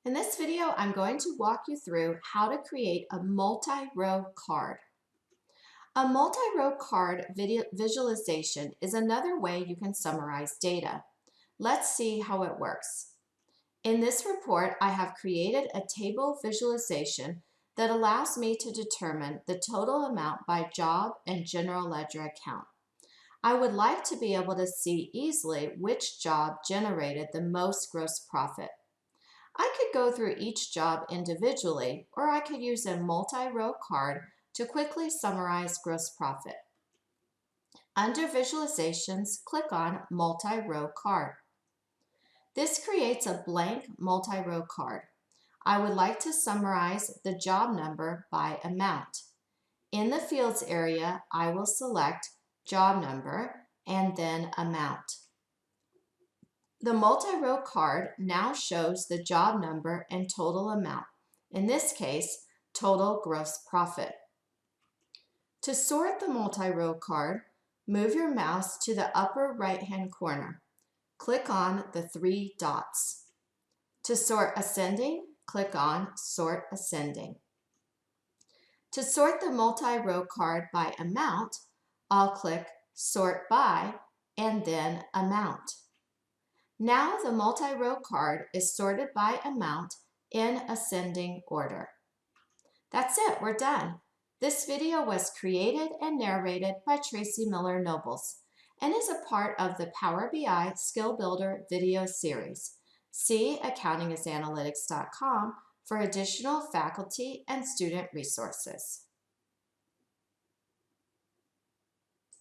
In this video, I'm going to walk you through how to create a multi-row card. A multi-row card visualization is another way you can summarize data. Let's see how it works. In this report, I have created a table visualization that allows me to determine the total amount by job and general ledger account. I would like to be able to see easily which job generated the most gross profit. I could go through each job individually, or I could use a multi-row card to quickly summarize gross profit. Under Visualizations, click on Multi-Row Card. This creates a blank multi-row card. I would like to summarize the job number by amount. In the Fields area, I will select Job Number and then Amount. The multi-row card now shows the job number and total amount, in this case, total gross profit. To sort the multi-row card, move your mouse to the upper right-hand corner. Click on the three dots. To sort ascending, click on Sort Ascending. To sort the multi-row card by amount, I'll click Sort By and then Amount. Now the multi-row card is sorted by amount in ascending order. That's it, we're done. This video was created and narrated by Tracy Miller Nobles and is a part of the Power BI Skill Builder video series. See accountingisanalytics.com for additional faculty and student resources.